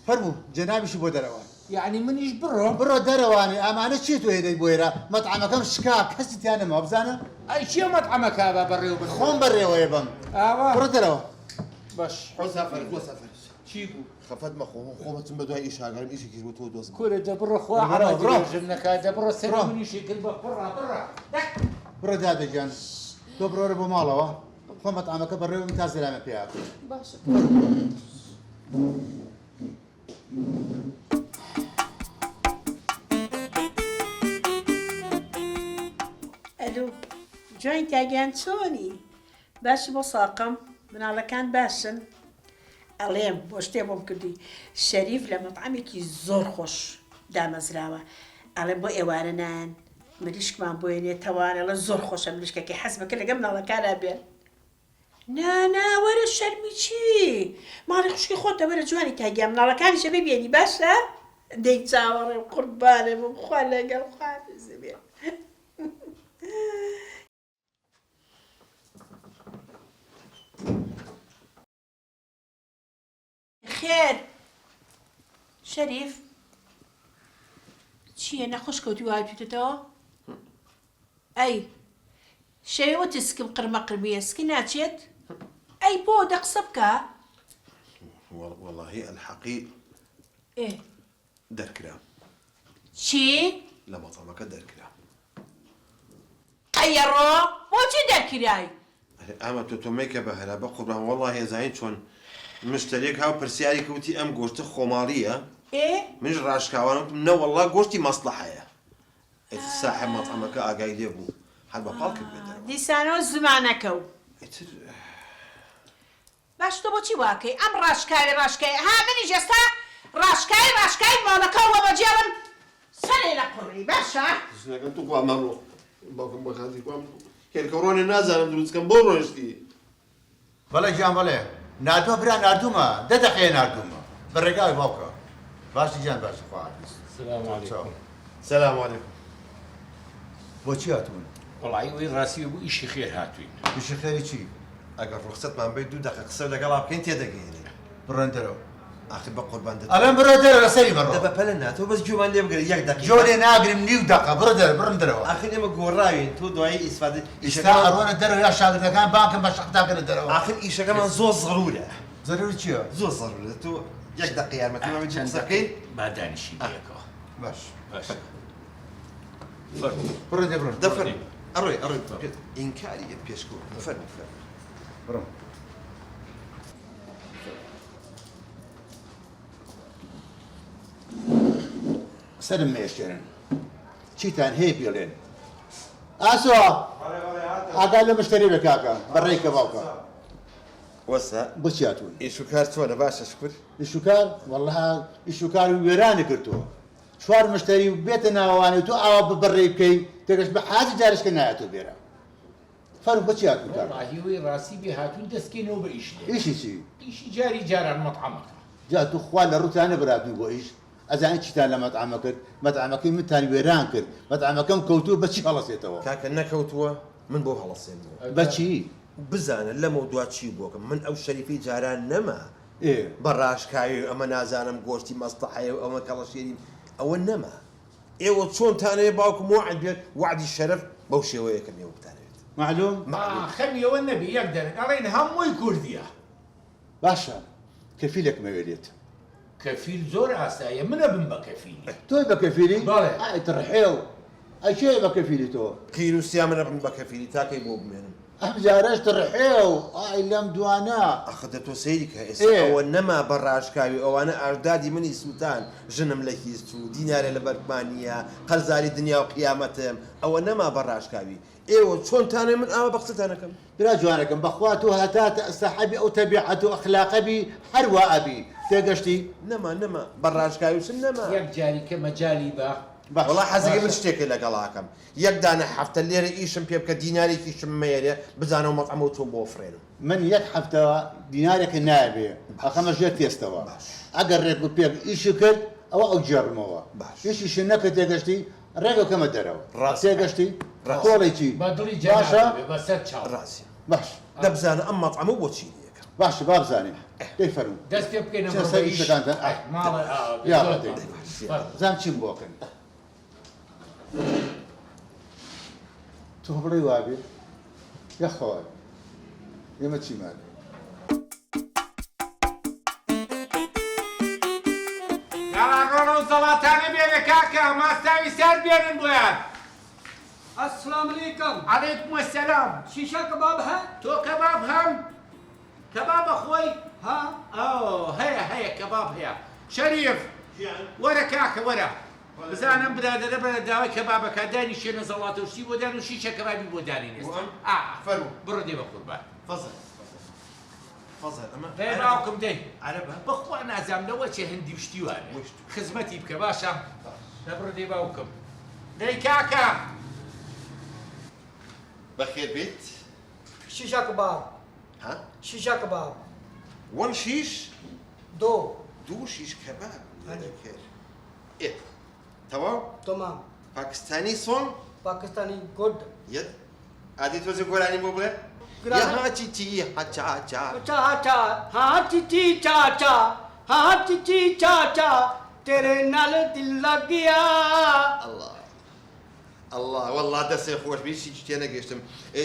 فەرموو جەنابیشی بۆ دەرەوە یعنی منیش بڕۆ بڕۆ دەرەوانی ئەمانە چی تۆ هێنەی بۆ ئێرە مەطعەمەکەم شکا کەسی تیان نەما بزانە ئەی چیە مەطعەمەکە بە بەڕێو بن خۆم بەڕێوەیە بم ئاوا بڕۆ دەرەوە باش وسافر وسافر چی بوو خفت مخو خوبت بدوي ايش هاجر ايش كيلو تو دوز کورە دەبڕۆ خوا ئەمەژنەکە دەبڕۆ سەر منیشی کرد بە قوڕا بڕە بڕۆ دادەگیان تۆ بڕۆرە بۆ ماڵەوە خۆ مەطعەمەکە بەڕێوە من تا زلامە پێیاکە باشە ئەلو جوین تاگیان چۆنی باشی بۆ ساقم مناڵەکان باشن ئەڵێم بۆ شتێ بۆم کردی شەریف لە مەطعەمێکی زۆر خۆش دامەزراوە ئەڵێم بۆ ئێوارە نان مریشکمان بۆێنێ تەوانە لە زۆر خۆشە مریشکەکە حەزمەکە لەگەم مناڵەکانە بێن نا وەرە شەرمی چی ماڵی خوشکی خۆتە وەرە جوانی تاگیان مناڵەکانیشە ببیێنی باشە دەی چاوەڕێ قوربانێ بخوا لەگەڵ خوارزە بێ خێر شەریف چییە نەخۆش کەوتی وای توێتەوە ئەی شەوێوە تسکم قرمە قرمیەسکی ناچێت ئەی بۆ دەقسە بکە والله الحقيق ئێ دركرا چی لما طعمك دركرا ئەیەڕۆ بۆچی دەرکرای اما توتوميك بهلا بقربان والله يا زين شلون مشتريك هاو برسياري كوتي ام غوشت خماريه ئێ من راشكاوان نو والله غوشتي مصلحه الساحب مطعمك اقاي ليبو حد بقالك بدر دیسانەوە زمانەکە و باش تۆ بۆچی واکەی ئەم ڕاشکای ها منیش ئێستا ڕاشکای ماڵەکەەوە بەجێڵم سەرێ لە قوڕی باشە زنەکەم تو قوامەڕۆ باوکم بەخاتی قوام هێرکەڕۆنێ نازانم دروستکەم بۆ ڕۆیشتی بەڵێ گیان بەڵێ نردووە برا نردوومە دە دەقەیە نردوومە بەڕێگای باوکە باشی گیان باش خواحافیز سلام علیکم سلام علیکم بۆچی هاتوون وڵی ئەوەی ڕاستی بوو ئیشی خێر هاتوین پیشی خێری چی ئەگەر ڕوخسەتمان بێت 2 دقیقە قسە لەگەڵا بکەین تێدەگەێنین بڕۆن دەرەوە ئاخر بە قوربان ئەڵێن بڕۆ دەرە لەسەری بەڕۆ دەبە پەلە ناتەوە بەس گوێمان لێ بگرە 1 دقیقە جۆ لێ ناگرم نیو دقە بڕۆ دەرە بڕن دەرەوە ئاخر ئێمە گۆڕاوین تۆ دوایی ئیسفادە ئێستا ئەڕۆنە دەرەوە یا شاگردەکان بانکم بە شەقتاکەنە دەرەوە ئاخر ئیشەکەمان زۆر ضرورە زەرور چییە زۆر ضرورە تۆ 1 دقیقە یارمەتیمان بەجێ قسەکەین با دانیشی بەیەکەوە باش باشە بڕۆ دێ بڕۆن دەفەر ئەڕۆی ئینکاری پێشکەوت فەرمو بڕۆ سەرم مێشێنن چیتان هەیە پێڵێن ئاسۆ ئاگا لە مشتری بە کاکە بەڕێی کە باوکە وەسا بۆچی هاتوون ئیش و کار چۆنە باشە شکر ئیشوکار وەڵها ئیشوکار وێرانە کردووە 4 مشتری بێتە ناوانێت تو ئاوا ببڕێ بکەی تێگەشت بە حاجی جارشکە نایەتەوە بێرە فەرم بۆچی هاتوون کاکە وڵی ئەوەی ڕاستی بێ هاتوون دەستکەینەوە بە ئیش لێ ئیشی چی ئیشی جاری جاران مەطعەمەکە جا تو خوا لە ڕوتانە براتوی بۆ ئیش ئەزانانی چیتان لە مەطعەمە کرد مەطعەمەکەی منتان وێران کرد مەطعەمەکەم کەوتووە بەچی هەڵەسێتەوە کاکە نەکەوتووە من بۆ هەڵەسێنەوە بەچی بزانە لەمە دوا چی بۆکەم من ئەو شەریفی جاران نەما ئێ بەڕاشکاوی ئەمە نازانم گۆشتی مەستەحەیە و ئەمە کەڵەشێری ئەوە نەما ئێوە چۆنتانەیە باوکم وعد بێت وعدی شەرف بەو شێوەیەکەم ێوە بتانەوێت معلوم خەمیەوە نەبی یەک دەرن ئەڵێن هەمووی کوردیە باشە کەفیلێک مەوێت کەفیل زۆر ئاساییە منە بم بە کەفیلی تۆی بە کەفیلی بەڵێ. ئایتڕحێڵ ئەکێ بە کەفیلی تۆ کیروسیا منە بم بە کەفیلی تاکەی بۆ بمێنم ئەم جارەش تڕحێڵ ئای لەم دوانە ئەخدە تۆ سەیری کە ئێستا ئەوە نەما بەڕاشکاوی ئەوانە ئاردادی منی سووتان ژنم لە هیست و دینارە لە بەرگمانیە قەرزاری دنیا و قیامەتم ئەوە نەما بەڕاشکاوی ئێوە چۆنتانێ من ئاوە بە قسەتانەکەم برا جوانەکەم بەخوا تۆ هەتاتە ئەستەحەبی ئەو تەبیعەت و ئەخلاقەبی هەروە ئەبی تێگەشتی نەما بەڕاشکاویشم نەما یەک جاریکە مەجای بە وڵا حەزەکە من شتێکی لەگەڵاکەم یەک دانە هەفتە لێرە ئیشم پێ بکە دینارێکی شم مێرێ بزانەوە مەطعەمە و چۆن بۆ فرێنم من یەک هەفتەوە دینارێکە نابێ ئەخەمە ژێر تێستەوە ئەگەر ڕێک و پێک ئیشی کرد ئەوە ئەو جێڕمەوە ئیشیش نەکە تێگەشتی ڕێگەکەمە دەرەوە تێگەشتی خۆڵێکی بە دڵی باشە جاشە بەسەر چاو ڕاستی باش دەبزانە ئەم مەطعەمە بۆچی دیەکە باشە با بزانین دەی فەرموو دەست پێ بکەینە چه بڕۆ سەر بە ئیش. ئیشەکانتان؟ ئای، ماڵە یا زۆر بەدەی. باشە. زان چیم بۆکەن تۆ بڵێ وابێ یەخەوە ئێمە چیمان گەڵاڕۆڵە و زەڵاتانە بێنە کاکە ماستاوی سار بێنن بۆیان السلام علیکم عەلەیکم وەسەلام شیشه کباب ہے تۆ کەباب هەم کەبابە خۆی ها ئەو هەیە کەباب هەیە شەریف وەرە کاکە وەرە بزانم برادەرە بەرە داوای کەبابەکە دانی شوێنە زەڵاتە و شتی بۆ دان و شیشە کەبابی بۆ دانی نێست فەرموو. بڕۆ دێ بە قوربان فەزل ئەمە دەی باوکم دەی عەرەبە بەخوا نازام لەوە چێ هەندی شتی وانە خزمەتی بکە باشە دەبڕۆ دێ باوکم دەی کاکە بەخێر بێت شیشه کباب ها شیشه کباب وەن شیش دو دوو شیش کەباب خێر ئێ تەواو تمام پاکستانی سۆن پاکستانی گود یەت ئادی تۆزە گۆرانی بۆ بڵێ گۆرانی؟ یا هاچی چی هەچا چا چا ها چی چی چا چا ها چی چی چا چا تیرے نال دل لگ گیا الله الله والله دەسێ خۆش بیشی تێ نەگەشتم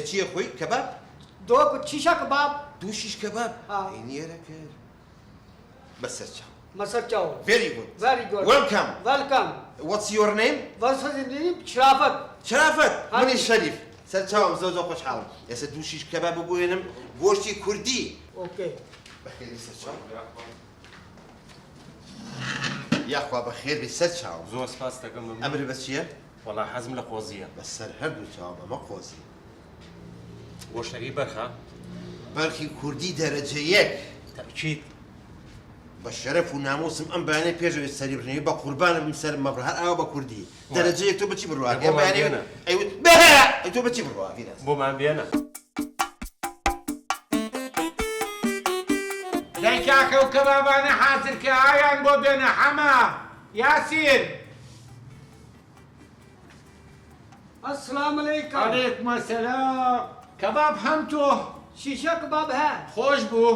چییە خۆی کەباب دو شیشه کباب دوو شیش کەباب آه. ئینێرە کرد بەسەر چاو مسر چاو very good very good welcome welcome what's your name what's your name شرافت شرافت هانی. منی شەریف سەرچاوم زۆر خۆشحاڵم ئێستا دوو شیش کەباب ببوێنم گۆشتی کوردی اوكي بەخێری سەرچاو یاخوا بەخێر بی سەرچاو زۆر سپاس دەکەم ئەمر بە چییە وەڵا حەزم لە قۆزیە بەسەر هەردوو چاو بەمە قۆزی گۆشتەکەی بەرخە بەرخی کوردی دەرەجە یەک تەکید بە شەرەف و نامۆسم ئەم بەیانەی پێشەوێت سەری بڕنەوەی بە قوربانە بم سەر مەبڕ هەر ئاوا بە کوردی دەرەجە یەک تۆ بچی بڕوا بۆ مان بێنە. ئەیوت بە تۆ بچی بڕوا فیراس بۆمان بێنە دای کاکە و کەبابانە حازر کە ئایان بۆ بێنە حەما یاسیر السلام علیکم عەلەیکم ئەسەلام کەباب هەم تۆ شیشه کباب ہے خۆش بوو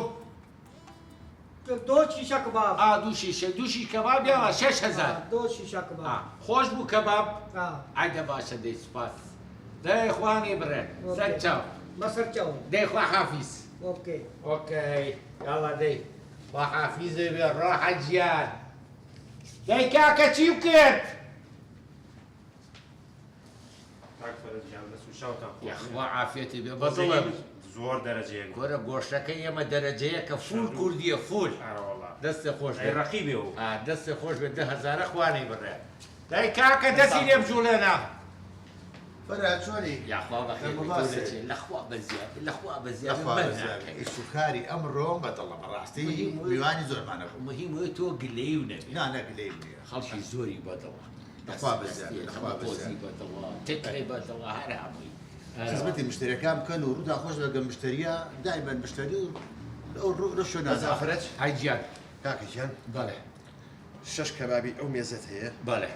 دو شیشه کباب دوو شیشە دووشی کەباب یاڵە 6,000 دو شیشه کباب خۆش بوو کەباب آه. ئایدە باشە دەی سوپاس دەی خوانی بڕێن سەر چاو بسر چاو دەی خوا حافیز اوکی اوكي يلا دي وحافظي بالراحة جيان دي كاكا تشيوكت يا اخوة عافيتي بطلب زۆر دەرەجەیە كورة قوشتك يما درجية كفول كردية فول والله دست خوش ئەی ڕەقیبێ و دست خوش بده 10,000 اخواني برا دي كاكا دستي لي بجولنا فرا چۆنی يا اخوة بخير الاخوة بزيادة الاخوة بزيادة سوکاری ئەمڕۆ بەدڵە بەڕاستی میوانی زۆرمانە بوو مهم تو قلي ونبي نانەگلەی نیە خلشي زوري بدوا لەخوا بزیاد لەخوا بزیاد بدوا تكري بدوا هرامي خزمەتی مشتریەکان بکەن و ڕوودا خۆش بەگەم مشتریە دایما مشتری و ئەو ڕۆشۆ زافرەت هاي جيان کاکەجان بله 6 کەبابی ئەو مێزت هەیە بله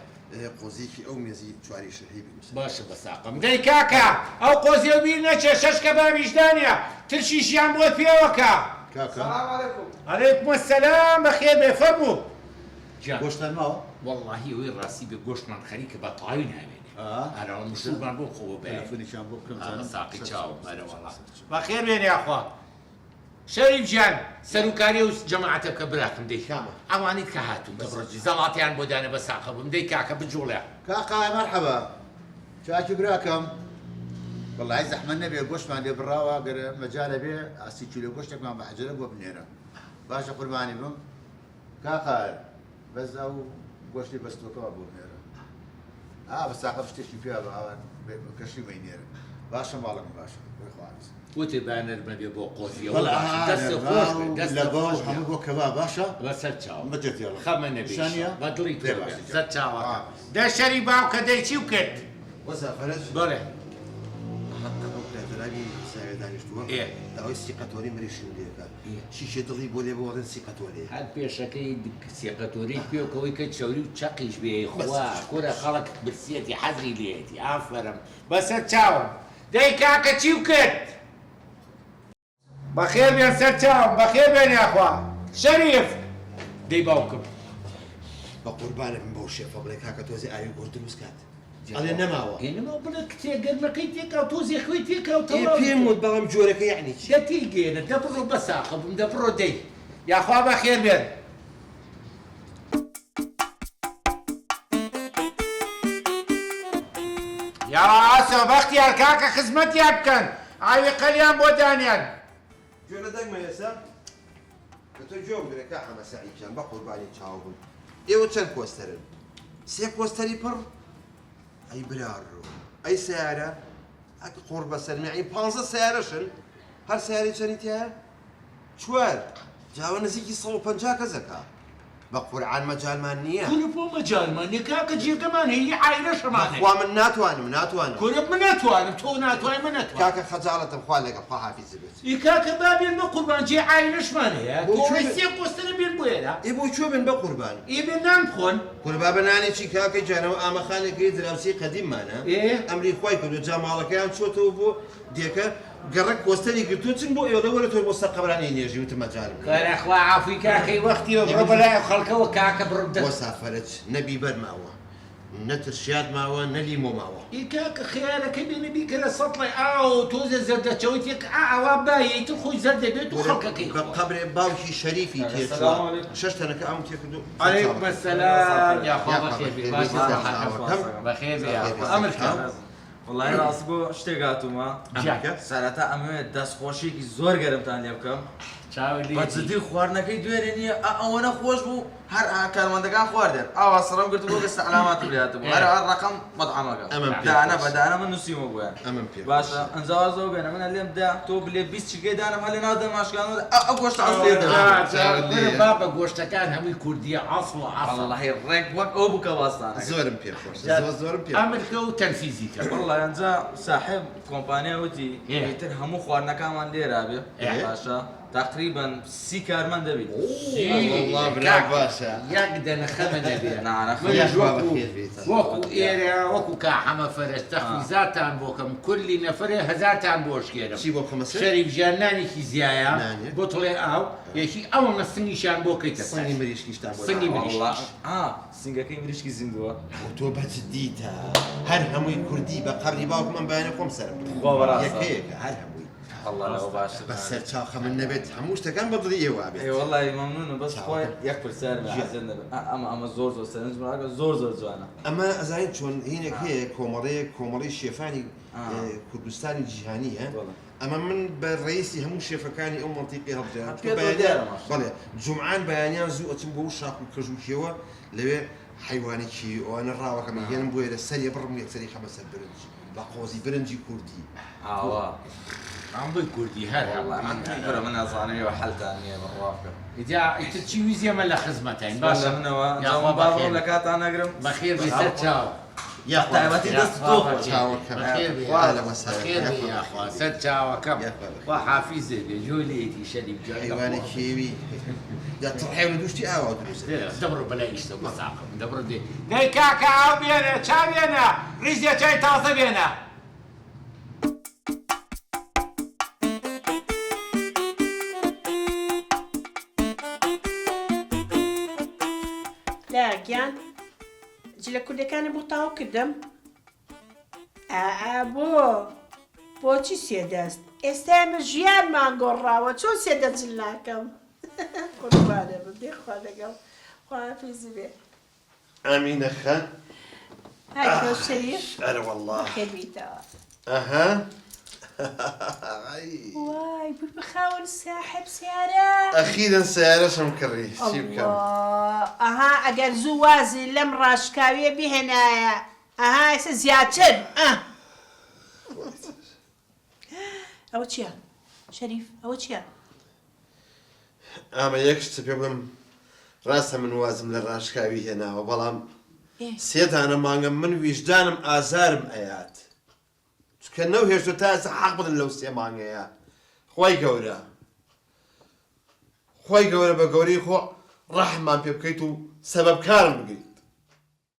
قۆزیکی ئەو مێزی چواری شەهی باشه بساقم دەی کاکە ئەو قۆزیە بیر نەچێ 6 کەبابیش دانیە ترشیشیان بۆ پێوەکە کاکە عەلەیکم السەلام بەخێر بێ فەرموو گۆشتان ماوە والله وی ڕاستی بێ گۆشتمان خەریکە بە تاوی نامێنێ ئەرەوە مشروبمان بۆ خۆوە بێ تەلەفۆنیشان بۆ بکەم ساقی چاوم ئەرە وەڵا بەخێر بێنێ ئەخوا شەریف گیان سەرکاری و جەماعەتەکە براکەم دەی ئەوانیت کە هاتوون دەبڕۆجی زەڵاتیان بۆ دانە بە ساقە بووم دەی کاکە بجوڵێ کاکا مەرحەبا چاکی براکەم وەڵای زەحمەت نەبێ گۆشتمان لێ بڕاوە گەرە مەجالە بێ ئاسی کیلۆ گۆشتێکمان بە حەجرە بۆ بنێرە باشە قوربانی بم کاکا بەس ئەو گۆشتی بەستۆکەوە بۆ بنێرە بە ساقە شتێکی پێ بە ئاوان کەشی بینێرە باشە ماڵم باشە خواز وتێ بانەرمە بێ بۆ قۆزیە دەستە خۆش لە باش هەموو بۆ کەوا باشە بەسەر چاو بەجێتێڵە خەمە نەبێ شانیە بە دڵی لێ باشە سەر چاوە دە شەری باوکە دەی چی و کرد وەزافرەت بەڵێ لەدراوی ساوێ دانیشتووە داوای سیقەتۆری مریشم لێکە شیشێ دڵی بۆ لێ بۆڵێن سیقەتۆری هەر پێشەکەی سیقەتۆری پێوکەوەی کە چاوری و چەقیش بێ خوا کورە خەڵک برسێتی حەزری لێتی ئافەرم بەسەر چاوم دەی کاکە چی و کرد بەخێر بێن سەر چاوم بەخێر بێن یاخوا شەریف دەی باوکم بە قوربانم بۆ شێفە بڵێ کاکە تۆزی ئاوی گۆشت دروست کات ئەڵێ نەماوە هێنمەوە بڵێ کتێ گەرمەکەی تێکاو تۆزی خۆی تێکاو پێم وت بەڵام جۆرەکە یعنی چی دەتی گێنە دەبڕۆ بەساقە بم دەبڕۆ دەی یاخوا بەخێر بێن یا ئاسۆ بەختیار کاکە خزمەتیان بکەن ئاوی قەلیان بۆ دانیان گوێ لە دەنگمە ئێستا کە تۆ جۆم گرێکە ئەمە سەعیدجان بە قوربانی چاو بوون ئێوە چەند کۆستەرن 3 کۆستەری پڕ ئەی برارڕۆ ئەی سیارە ئەک قوڕ بە سەرمیعی 15 سیارەشن هەر سیاری چەندی تایە 4 جاوە نزیکی 150 کەسەکە بە قورعان مەجالمان نییە کورە بۆ مەجالمانێ کاکە جێگەمان هەیە عایرەشەمانێ خوا من ناتوانم کورە من ناتوانم تۆ ناتوانم من ناتوانم کاکە خەجاڵەتم خوا لەگە خوا حافیزی بێت ئی کاکە بابێن بە قوربان جێ عایرەشمان هەیە بۆ کۆی چۆن؟ 3 کۆستەرە بێن بۆ ئێرە ئێ بۆ چۆ بن بە قوربان ئێ بێن نان بخۆن قوربا بەنانێکی کاکەی جانەوە ئامەخانێکی دراوسی قەدیممانە ئەمری خۆی کردو جاماڵەکەیان چۆتەوە بۆ دێکە گەڕک کۆستەری گرتو چن بۆ ئێوە وەرە تۆ بۆ سەر قەبرانی نێژی وتە مەجالم کارەخوا عافوی کاکەی وەختیەوە بڕۆ بەلای خەڵکەوە کاکە بڕۆ بۆ سافرەت نەبی بەر ماوە نەترشیات ماوە نەلیمۆ ماوە ئی کاکە خیارەکەی بێنە بیکەرە سەڵی ئاو تۆزە زەردەچەوەی تێک ئاوا بایەیتر خۆی زەر دەبێت و خەڵکەکەی بە قەبرێ باوکی شەریفی تێچوە شەش تەنەکە ئەم تێکردو عەلەیکم السەلام یاخوا بەخێر بێ باشە بەخێر بێ ئەمر کە وڵای ڕاست بۆ شتێک هاتوومە سەرەتا ئەمەوێت دەستخۆشیێکی زۆر گەرمتان لێ بکەم بەجددی خواردنەکەی دوێنێ نییە ئەوەنە خۆش بوو هەر کارمەندەکان خواردێن ئاوا سڕم کرد بۆ گەستە علامات برێت بوو هەر ڕقم مەطعەمەکە دانە بەدانە من نووسیمە بووە باشە ئەنجاوا زۆر بێنە منە لێم دا تۆ بلێ 20 چگەی دانم هەر لە ناو دەماشکانەوە ئەو گۆشتە ئەسڵێ بابە گۆشتەکان هەمووی کوردیە ئەسڵ و وەڵڵاهی ڕێک وەک ئەو بووکە باستانە زۆرم پێخۆش زۆرم پێ ئەمریکا و تەنفیزیکە وەڵڵا ئەنجا ساحب کۆمپانیا وتی ئیتر هەموو خواردنەکانمان لێرا بێ باشە تقريبا 30 كارمان دەبێت والله براك باشە یەک دەنەخەمە دەبێت نانەخەم وەکو ئێرە وەکو کاحەمە فەرەس تەخفیزاتان بۆکەم کولی نەفرێ هەزارتان بۆشکێرم چی بۆ بخەمە سەر؟ شەریف ژیان نانێکی زیایە نانێ؟ بۆتڵێ ئاو یەکی ئەوەمە سنگیشان بۆ کەیتە سەنگی مریشکیشتان بۆ سنگی مریشکیش سنگەکەی مریشکی زیندووە تۆ بەجددیتە هەر هەمووی کوردی بە قەڕی باوکم من بەیانە خۆم سەرم یەکەیەکە هەر هەمووی الله لەوە باش بە سەر چاخە من نەبێت هەموو شتەکان بەدڵی ئێوە بێت والله مەمنونم بەس خۆی یەک پرسیارم حەزم دەبێت ئەمە زۆر سەرنج بڕاکە زۆر جوانە ئەمە ئەزانین چۆن هینێک هەیە کۆمەڵی شێفانی کوردستانی جیهانیە ئەمە من بە ڕئیسی هەموو شێفەکانی ئەو مەنتیقی هەڵبژێرم بەڵێ جومعان بەیانیان زوو ئەچم بۆ شاق و کەژوکیەوە لەوێ حیوانێکی ئەوانە ڕاوەکەمە هێنم بۆ ێرە سەریە بڕم یەکسەری خەمە سەر برنج بە قۆزی برنجی کوردی ئەم بڵی کوردی هەر هەڵە من نازانەوە حەلتان نییە بەڕواکە ئیجا ئیتر چی ویزیەمە لە خزمەتین باشە منەوە جاوە باڕۆم لە کاتان نەگرم بەخێر بێ سەر چاو تایبەتی دەست تۆ سەر چاوەکەم وا حافیزێ بێ جۆلێتی شەریف حیوانە کێوی تڕحێ لە دوشتی ئاوا دروست دەبڕۆ بەلای ئیشتە بەساقم دەبڕۆ دێ دەی کاکە ئاو بێنە چا بێنە ریزیە چای تازە بێنە لاگیان جلە کوردەکانە بۆ تاوا کردم بۆچی سێدەست ئێستا ئێمە ژیانمان گۆڕاوە چۆن سێدەست جل ناکەم قوربانە بێ خوا لەگەڵ خوافیزی بێ ئەمینە خەن هاکە شەریف ئەرە والله خێبیتەوە ئەها وای بوو بخاون ساحب سیارە ئەخیرن سیارەشم کڕی چی بکەم ئەها ئەگەر زوو وازی لەم ڕاشکاویە بهێنایە ئەها ئێستا زیاتر ئەوە چییە؟ شەریف ئەوە چییە؟ ئامە یەک شتە پێ بڵم ڕاستە من وازم لە ڕاشکاوی هێناوە بەڵام سێدانە مانگە من ویژدانم ئازارم ئەیات چکە نەو هێشتە تا ئێستا حەق بدن لەو سێ مانگەیە خۆی گەورە بە گەورەی خۆ ڕەحمان پێ بکەیت و سەبەبکارم بگریت